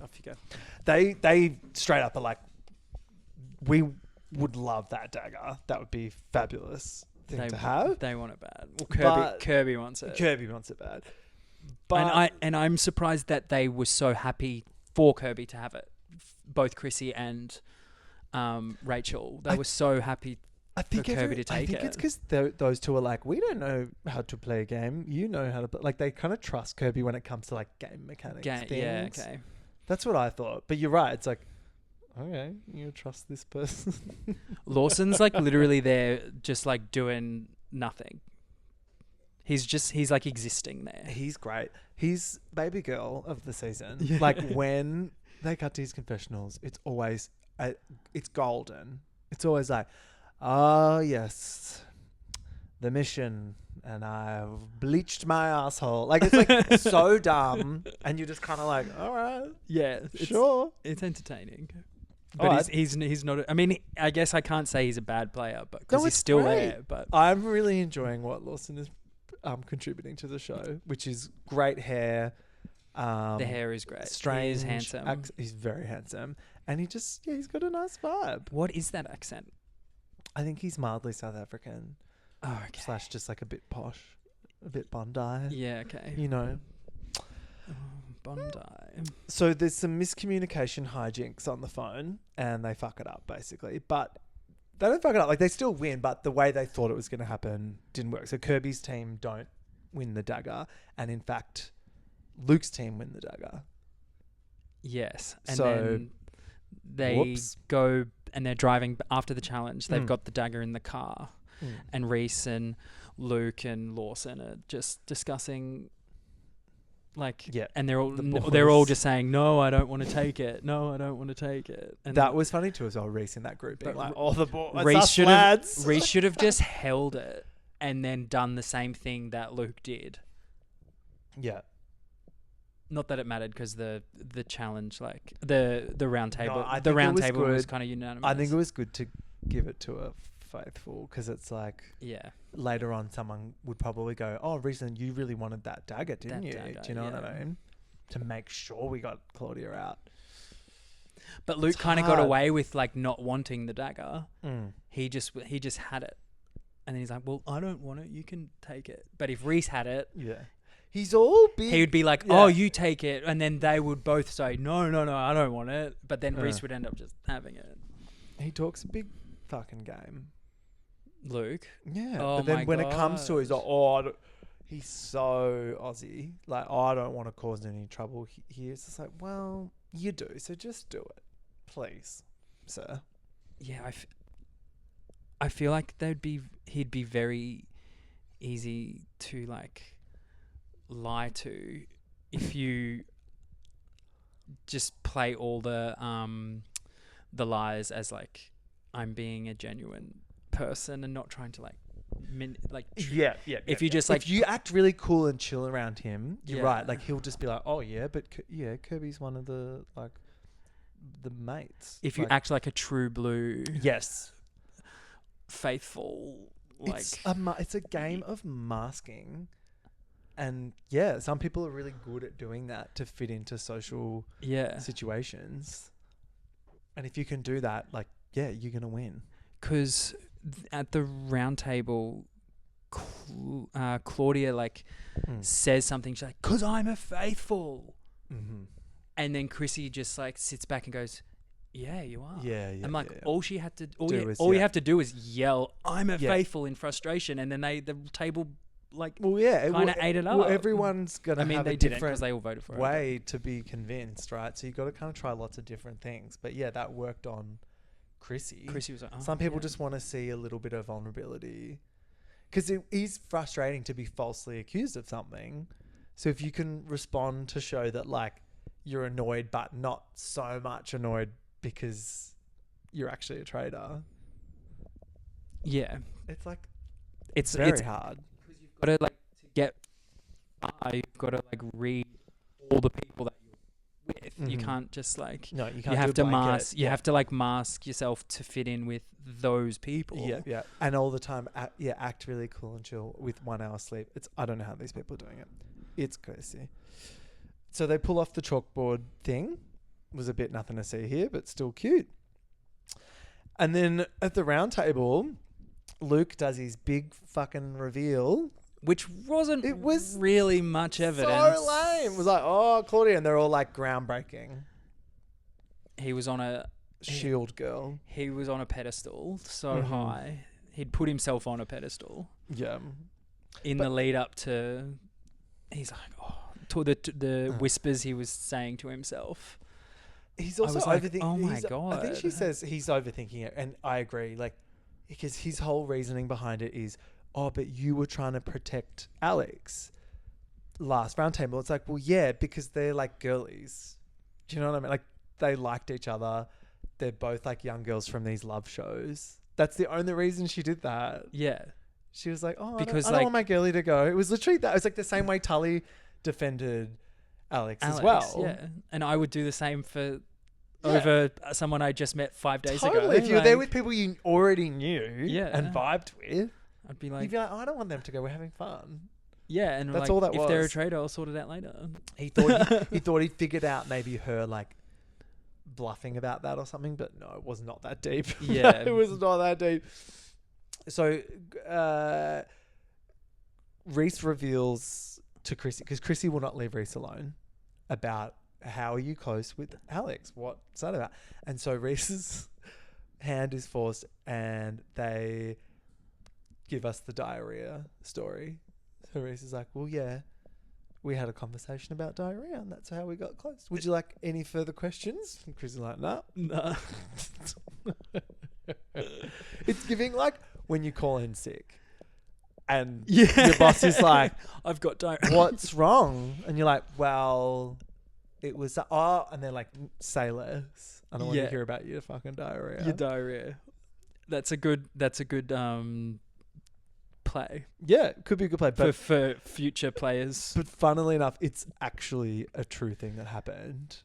Off you go. They straight up are like, we would love that dagger. That would be fabulous thing to have. They want it bad. Well, Kirby wants it. Kirby wants it bad. But I'm surprised that they were so happy for Kirby to have it. Both Krissy and Rachel. They were so happy for Kirby to take it. I think it's because those two are like, we don't know how to play a game. You know how to play. Like, they kind of trust Kirby when it comes to like game mechanics. Things. Yeah, okay. That's what I thought. But you're right. It's like, okay, you trust this person. Lawson's like literally there just like doing nothing. He's like existing there. He's great. He's baby girl of the season. Yeah. Like, when they cut to his confessionals, it's always, it's golden. It's always like, oh yes, the mission, and I've bleached my asshole. Like, it's like so dumb, and you're just kind of like, all right, Yeah, sure. It's entertaining. But he's not. I mean, I guess I can't say he's a bad player, but because he's still there. But I'm really enjoying what Lawson is contributing to the show, which is great hair. The hair is great. Strange, He's handsome. He's very handsome, and he's got a nice vibe. What is that accent? I think he's mildly South African. Oh, okay. / just like a bit posh, a bit Bondi. Yeah, okay. You know. Bondi. So there's some miscommunication hijinks on the phone, and they fuck it up basically. But they don't fuck it up. Like, they still win, but the way they thought it was going to happen didn't work. So Kirby's team don't win the dagger, and in fact, Luke's team win the dagger. Yes. And So, then they go and they're driving after the challenge. They've got the dagger in the car. And Rhys and Luke and Lawson are just discussing, like, and they're all just saying, "No, I don't want to take it. No, I don't want to take it." And that was funny too as well. Rhys in that group, being like, "Oh, the boys, Rhys should have just held it and then done the same thing that Luke did. Yeah. Not that it mattered, because the challenge, like the round table, No, was kind of unanimous. I think it was good to give it to a faithful, because it's like, later on someone would probably go, "Oh, reason you really wanted that dagger, didn't you?" Do you know what I mean? To make sure we got Claudia out. But Luke kind of got away with like not wanting the dagger. He just had it, and then he's like, "Well, I don't want it. You can take it." But if Rhys had it, he's all big. He would be like, "Oh, you take it," and then they would both say, "No, I don't want it." But then Rhys would end up just having it. He talks a big fucking game, Luke. Yeah. Oh, but then when it comes to it, he's like, he's so Aussie. Like, I don't want to cause any trouble here. It's just like, well, you do, so just do it, please, sir. Yeah, I feel like he'd be very easy to like lie to if you just play all the lies as like, I'm being a genuine person and not trying to like if you just like, if you act really cool and chill around him, you're right. Like, he'll just be like, "Oh yeah, but Kirby's one of the like the mates." If you act like a true blue, faithful, like it's a game of masking. And some people are really good at doing that to fit into social situations. And if you can do that, like, you're going to win. Because at the round table, Claudia says something. She's like, "'Cause I'm a faithful," and then Krissy just like sits back and goes, "Yeah, you are." Yeah. I'm like, yeah. all she had to, all Do you have to do is yell, "I'm a Yeah. faithful" in frustration, and then the table Well, yeah, kind of ate it up. Well, everyone's gonna have they a didn't different because they all voted for it. way to be convinced, right? So you got to kind of try lots of different things. But yeah, that worked on Krissy. Krissy was like, Some people just want to see a little bit of vulnerability, because it is frustrating to be falsely accused of something. So if you can respond to show that like you're annoyed, but not so much annoyed because you're actually a traitor. Yeah, It's like it's very hard. Got to like to get. You've got to like read all the people that you're with. You can't just like. No, you can't. You have do to a blanket. mask. You have to like mask yourself to fit in with those people. Yeah, and all the time, act really cool and chill with 1 hour sleep. I don't know how these people are doing it. It's crazy. So they pull off the chalkboard thing. Was a bit nothing to see here, but still cute. And then at the round table, Luke does his big fucking reveal. Which wasn't. It was really much evidence. So lame. It was like, oh, Claudia, and they're all like groundbreaking. He was on a shield girl. He was on a pedestal so high. He'd put himself on a pedestal. Yeah. In the lead up to, he's like, to the whispers he was saying to himself. He's also overthinking. Oh my God. I think she says he's overthinking it, and I agree. Like, because his whole reasoning behind it is, but you were trying to protect Alex last round table. It's like, well, yeah, because they're like girlies. Do you know what I mean? Like, they liked each other. They're both like young girls from these love shows. That's the only reason she did that. Yeah. She was like, because I don't want my girlie to go. It was literally that. It was like the same way Tully defended Alex as well. Yeah. And I would do the same for over someone I just met 5 days ago. If you're there with people you already knew and vibed with, I'd be like, you'd be like, I don't want them to go. We're having fun. Yeah, and that's like, all that was. If they're a traitor, I'll sort it out later. He thought he'd figured out maybe her like bluffing about that or something, but no, it was not that deep. Yeah. It was not that deep. So Rhys reveals to Krissy, because Krissy will not leave Rhys alone, about how are you close with Alex? What's that about? And so Rhys's hand is forced and they give us the diarrhea story. So Rhys is like, well, yeah, we had a conversation about diarrhea and that's how we got close. Would you like any further questions? And Chris is like, no. It's giving like when you call in sick and your boss is like, I've got diarrhea. What's wrong? And you're like, well, it was, and they're like, say less. I don't want to hear about your fucking diarrhea. Your diarrhea. That's a good play. Yeah, it could be a good play. But for future players. But funnily enough, it's actually a true thing that happened.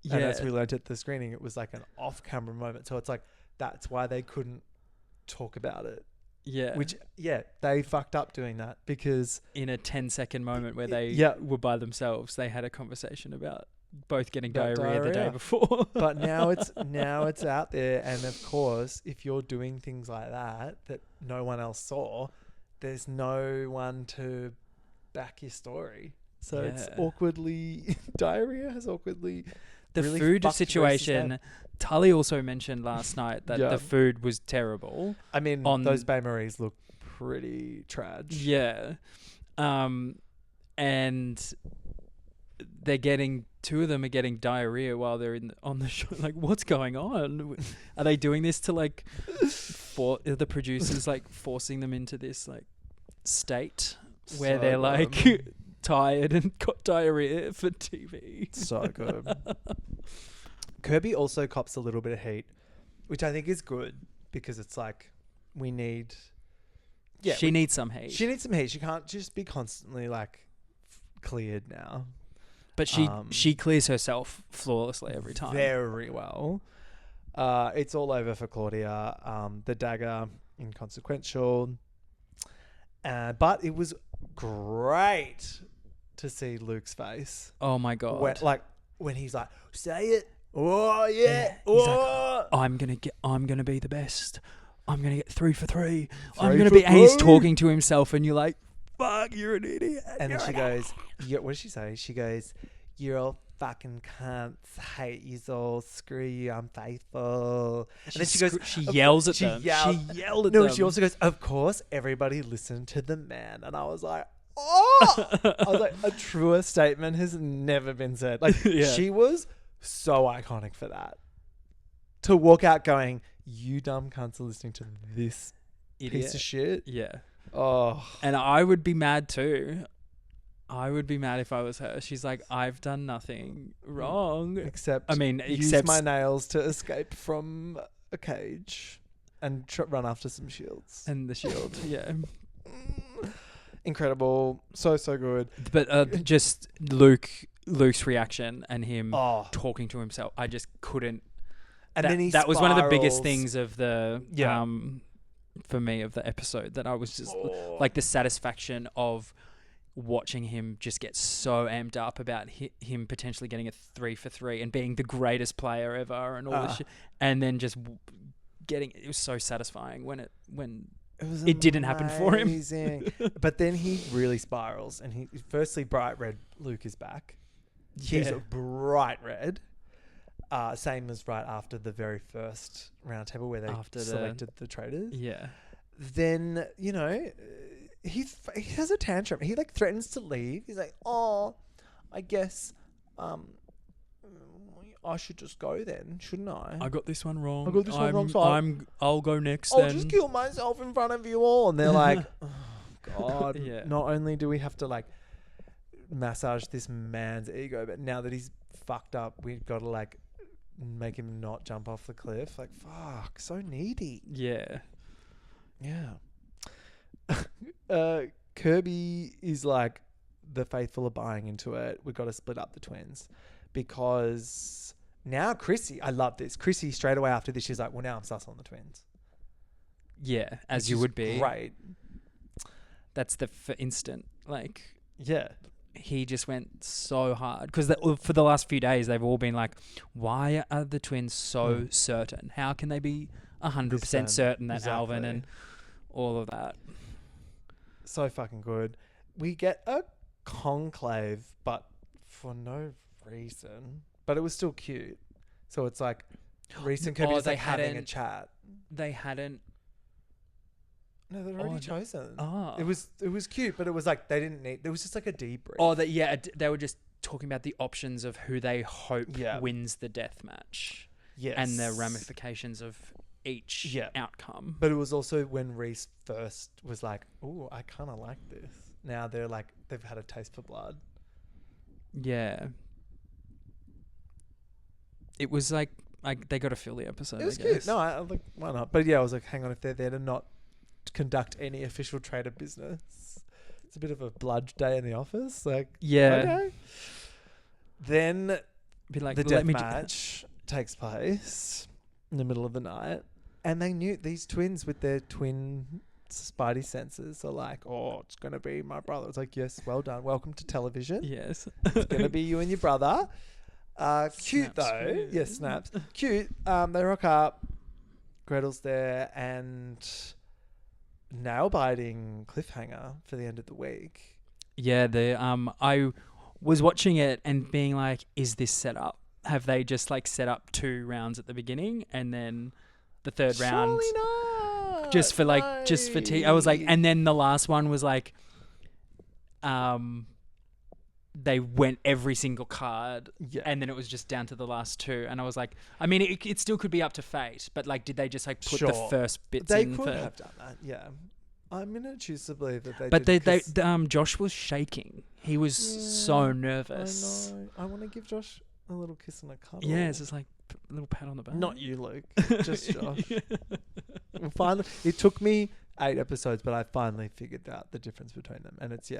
Yeah. And as we learned at the screening, it was like an off-camera moment. So it's like, that's why they couldn't talk about it. Yeah. Which, they fucked up doing that because... in a 10-second moment where they were by themselves, they had a conversation about both getting diarrhea the day before. But now it's out there. And of course, if you're doing things like that no one else saw, there's no one to back your story. So it's awkwardly... diarrhea has awkwardly... The really food situation... Tully also mentioned last night that the food was terrible. I mean, those Bain Maries look pretty trad. Yeah. And they're getting... two of them are getting diarrhea while they're on the show. Like, what's going on? Are they doing this to like... are the producers like forcing them into this like state where they're like tired and got diarrhea for TV? So good. Kirby also cops a little bit of heat, which I think is good because it's like we need... she needs some heat. She needs some heat. She can't just be constantly like cleared now. But she clears herself flawlessly every time. Very well. It's all over for Claudia. The dagger, inconsequential. But it was great to see Luke's face. Oh my God. When he's like, say it. Oh yeah. He's like, I'm gonna be the best. I'm going to get 3 for 3. I'm 3 going to for be... And he's 3. talking to himself and you're like, fuck, you're an idiot. And then You're she an goes, what does she say? She goes, you're all fucking cunts. Hate you all. Screw you. I'm faithful. And then she goes... She yells at she them. yelled- She yelled at them. No, she also goes, of course, everybody listened to the man. And I was like, oh! I was like, a truer statement has never been said. Like, Yeah. she was so iconic for that. To walk out going, you dumb cunts are listening to this Idiot. piece of shit. Yeah. Oh. And I would be mad too. I would be mad if I was her. She's like, I've done nothing wrong. Except, Use my nails to escape from a cage and run after some shields. And the shield, yeah. Incredible. So good. But just Luke's reaction and him Oh. talking to himself, I just couldn't. And then he that was one of the biggest spirals. things of the Yeah. for me of the episode, that I was just like the satisfaction of watching him just get so amped up about him potentially getting a 3 for 3 and being the greatest player ever and all this shit, and then just getting it was so satisfying when it didn't happen for him. Amazing. But then he really spirals, and he firstly bright red Luke is back. He's Yeah. bright red. Same as right after the very first round table where they selected the traitors. Yeah. Then, you know, he has a tantrum. He like threatens to leave. He's like, oh, I guess I should just go then, shouldn't I? I got this one wrong. I got this one wrong, so I'll go next I'll then. just kill myself in front of you all. And they're like, oh, God. Yeah. Not only do we have to like massage this man's ego, but now that he's fucked up, we've got to like make him not jump off the cliff. Like, fuck, so needy. Yeah. Yeah. Kirby is like, the faithful are buying into it. We've got to split up the twins because now Krissy, I love this. Krissy straight away after this, she's like, well, now I'm sus on the twins. Yeah, as Which you is would be. Great. That's the instant. Like, Yeah. he just went so hard because for the last few days they've all been like, why are the twins so certain? How can they be 100% certain that Alvin and all of that? So fucking good. We get a conclave, but for no reason. But it was still cute. So it's like Rhys and Kirby is like having a chat. They hadn't. No, they'd already chosen. Oh. It was cute, but it was like they didn't need. There was just like a debrief. Oh, they were just talking about the options of who they hope wins the death match. Yes. And the ramifications of each outcome. But it was also when Rhys first was like, "Oh, I kind of like this." Now they're like they've had a taste for blood. Yeah. It was like they got to fill the episode. It was I guess. cute. No, I like why not? But yeah, I was like, hang on, if they're there to not conduct any official traitor business, it's a bit of a bludge day in the office. Like, yeah. Okay. Then Be like, the let death me match takes place in the middle of the night, and they knew these twins with their twin spidey senses are like, oh, it's gonna be my brother. It's like, yes, well done, welcome to television. Yes. It's gonna be you and your brother. Cute Snaps. though. Yes, snaps. Cute. They rock up. Gretel's there, and nail biting cliffhanger for the end of the week. Yeah, I was watching it and being like, is this set up? Have they just like set up 2 rounds at the beginning and then the third round Surely not. just for tea? I was like, and then the last one was like, they went every single card, and then it was just down to the last 2, and I was like, I mean, it still could be up to fate, but like, did they just like put the first bits they in? They could for, have done that. Yeah, I'm gonna choose to believe that they. But did Josh was shaking. He was so nervous. I know. I want to give Josh a little kiss and a cuddle. Yeah, it's just like a little pat on the back. Not you, Luke. Just Josh. Finally, it took me 8 episodes, but I finally figured out the difference between them, and it's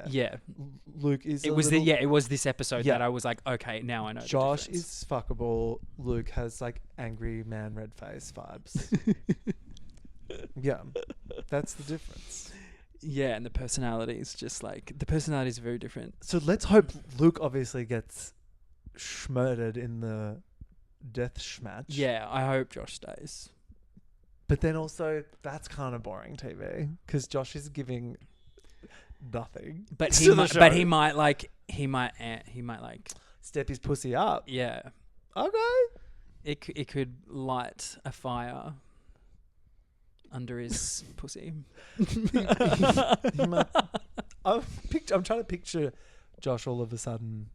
Luke is. It was this episode that I was like, okay, now I know. Josh is fuckable. Luke has like angry man, red face vibes. Yeah, that's the difference. Yeah, and the personalities are very different. So let's hope Luke obviously gets schmurdered in the death schmatch. Yeah, I hope Josh stays. But then also, that's kind of boring TV because Josh is giving nothing. But to he the might, show. but he might like Step his pussy up. yeah. Okay. It could light a fire under his pussy. He might- I'm trying to picture Josh all of a sudden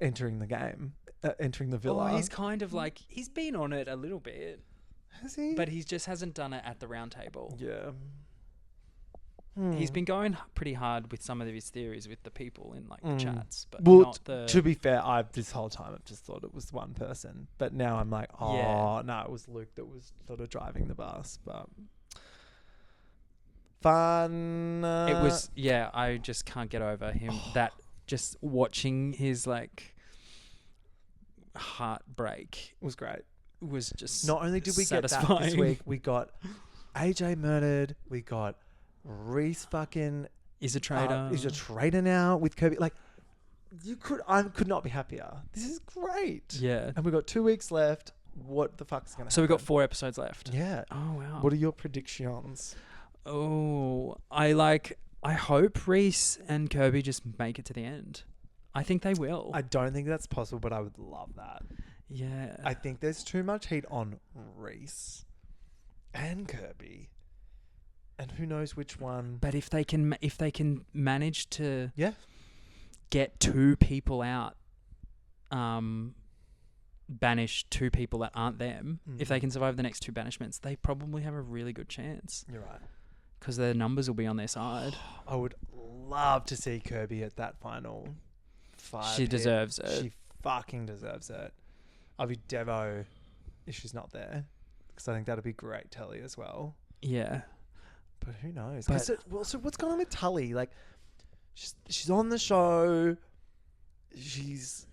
entering the game, entering the villa. Oh, he's kind of like he's been on it a little bit, Has he? but he just hasn't done it at the round table. yeah. He's been going pretty hard with some of his theories with the people in like the chats, but Well, not the. to be fair, this whole time I've just thought it was one person, but now I'm like, oh Yeah. no, it was Luke that was sort of driving the bus. But fun. It was I just can't get over him. That just watching his like heartbreak was great. was just Not only did we get that this satisfying. week, we got AJ murdered. We got Rhys fucking Is a traitor. is a traitor now with Kirby. Like I could not be happier. This is great. Yeah. And we got 2 weeks left. What the fuck's gonna happen? So we got 4 episodes left. Yeah. Oh wow. What are your predictions? Oh, I hope Rhys and Kirby just make it to the end. I think they will. I don't think that's possible, but I would love that. Yeah. I think there's too much heat on Rhys and Kirby, and who knows which one. But if they can manage to Yeah. get 2 people out, banish 2 people that aren't them, if they can survive the next 2 banishments, they probably have a really good chance You're right. because their numbers will be on their side. I would love to see Kirby at that final 5. She deserves it. She fucking deserves it. I'll be Devo if she's not there, because I think that'd be great telly as well. Yeah. But who knows? But- So what's going on with Tully? Like, she's on the show. She's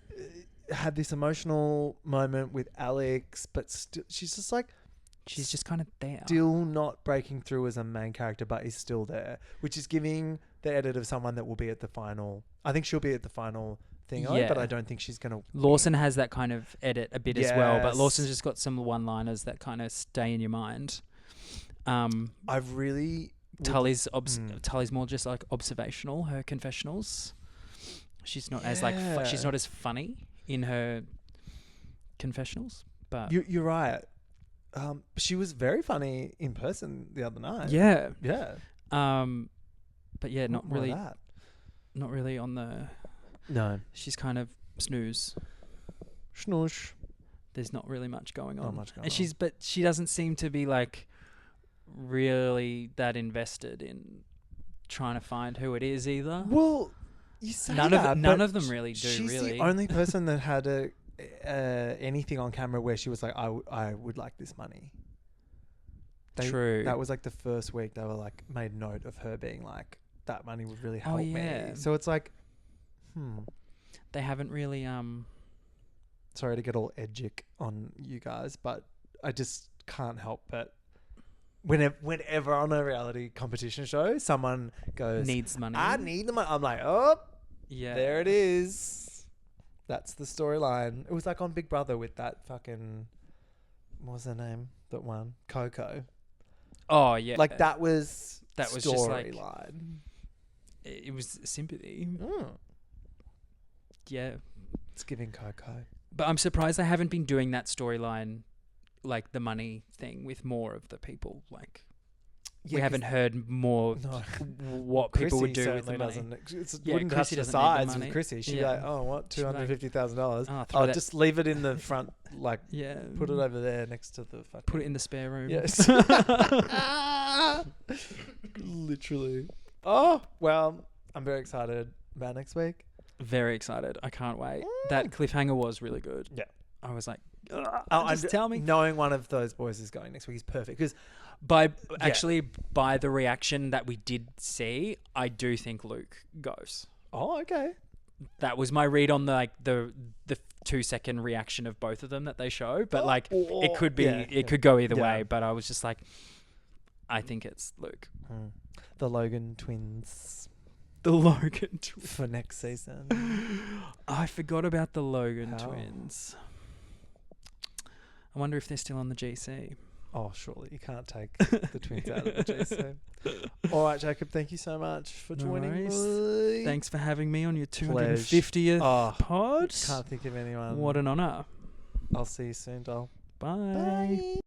had this emotional moment with Alex, but she's just like She's just kind of there. still not breaking through as a main character, but is still there, which is giving the edit of someone that will be at the final. I think she'll be at the final thing, Yeah. but I don't think she's gonna. Lawson has that kind of edit a bit as well, but Yes. Lawson's just got some one-liners that kind of stay in your mind. I've really Tully's more just like observational. Her confessionals, she's not as like she's not as funny in her confessionals. But You're right. She was very funny in person the other night. yeah, Yeah. but yeah, not More of really, that. not really on the. No. She's kind of snooze. Snoosh. There's not really much going on. Not much going and on. but she doesn't seem to be like really that invested in trying to find who it is either. Well, you say None that, of but them really do. She's Really, the only person that had anything on camera where she was like, I would like this money. True. That was like the first week they were like made note of her being like, that money would really help yeah. me. So it's like, They haven't really. Sorry to get all edgic on you guys, but I just can't help but whenever on a reality competition show, someone goes, Needs money. I need the money. I'm like, oh, Yeah. there it is. That's the storyline. It was like on Big Brother with that fucking, what was her name? That one, Coco. Oh yeah. Like that was just like storyline. it was sympathy. Mm. Yeah. It's giving Coco. But I'm surprised they haven't been doing that storyline, like the money thing, with more of the people. Like we haven't heard more No. what people would Krissy do with the certainly money. wouldn't Krissy touch the doesn't need the sides with money. Krissy. She'd be Yeah. like, oh, what, She'd be like, $250,000? "Oh, throw Oh, that- just leave it in the front, like, Yeah. put it over there next to the fucking... Put it in the spare room. Yes. Literally. Oh, well, I'm very excited about next week. Very excited. I can't wait. That cliffhanger was really good. Yeah. I was like, Just tell me. Knowing one of those boys is going next week is perfect because By the reaction that we did see, I do think Luke goes. oh, okay. That was my read on the 2-second reaction of both of them that they show. But it could be, it could go either way. But I was just like, I think it's Luke. The Logan twins The Logan twins. for next season. I forgot about the Logan How? twins. I wonder if they're still on the GC. Oh, surely you can't take the twins out of the GC. All right, Jacob, thank you so much for joining me. Thanks for having me on your Pleasure. 250th Oh, pod. Can't think of anyone. What an honour. I'll see you soon, doll. Bye. Bye.